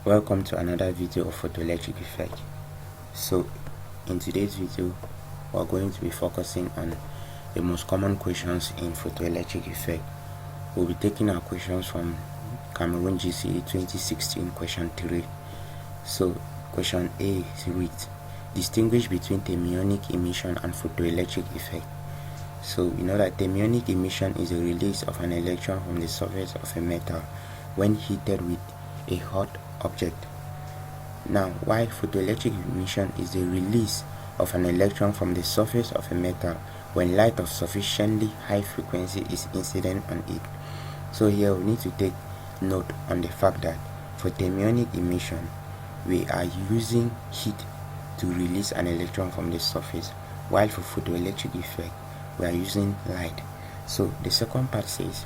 Welcome to another video of photoelectric effect. So in today's video we're going to be focusing on the most common questions in photoelectric effect. We'll be taking our questions from Cameroon GCE 2016 question 3. So question A reads, distinguish between thermionic emission and photoelectric effect. So we know that thermionic emission is a release of an electron from the surface of a metal when heated with a hot object. Now, while photoelectric emission is the release of an electron from the surface of a metal when light of sufficiently high frequency is incident on it. So here we need to take note on the fact that for thermionic emission we are using heat to release an electron from the surface, while for photoelectric effect we are using light. So the second part says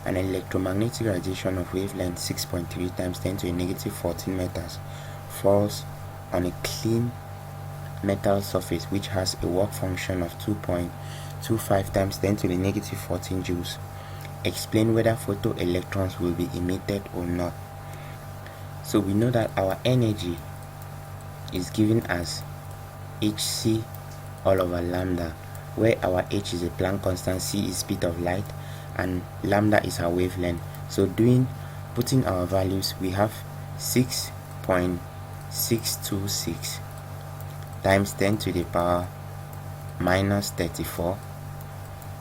an electromagnetic radiation of wavelength 6.3 times 10 to the negative 14 meters falls on a clean metal surface which has a work function of 2.25 times 10 to the negative 14 joules. Explain whether photoelectrons will be emitted or not. So we know that our energy is given as hc all over lambda, where our h is a Planck constant, c is speed of light, and lambda is our wavelength. So putting our values, we have 6.626 times 10 to the power minus 34.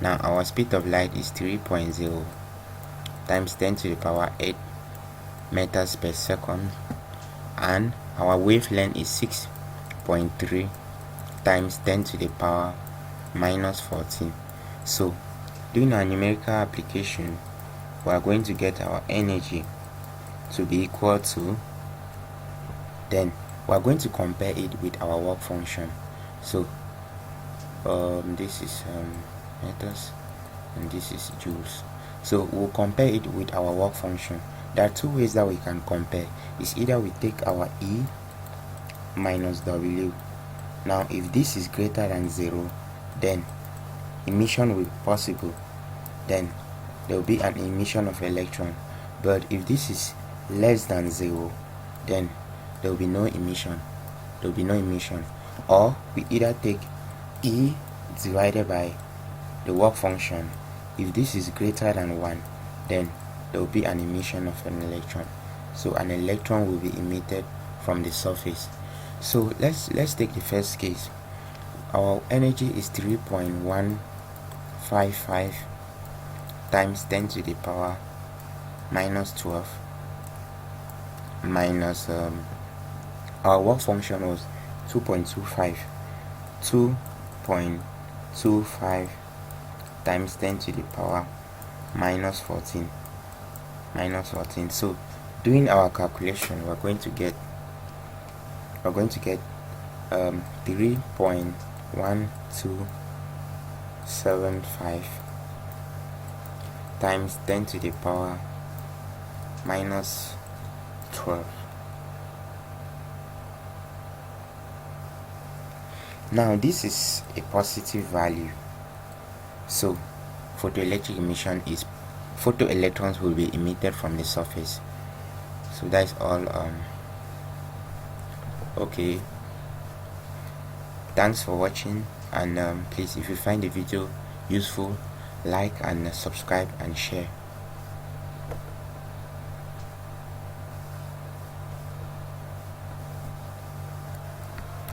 Now our speed of light is 3.0 times 10 to the power 8 meters per second, and our wavelength is 6.3 times 10 to the power minus 14. So doing our numerical application, we are going to get our energy to be equal to, then we are going to compare it with our work function. So this is meters and this is joules. So we'll compare it with our work function. There are two ways that we can compare. It's either we take our E minus W. Now if this is greater than 0, then emission will be possible, then there will be an emission of electron. But if this is less than 0, then there will be no emission. Or we either take E divided by the work function. If this is greater than 1, then there will be an emission of an electron. So an electron will be emitted from the surface. So let's take the first case. Our energy is 3.155 times 10 to the power minus 12 minus our work function was 2.25 times 10 to the power minus 14. So doing our calculation, we're going to get 3.1275 times 10 to the power minus 12. Now this is a positive value, so photoelectric emission is photoelectrons will be emitted from the surface. So that's all. Okay, thanks for watching, and please, if you find the video useful, like and subscribe and share.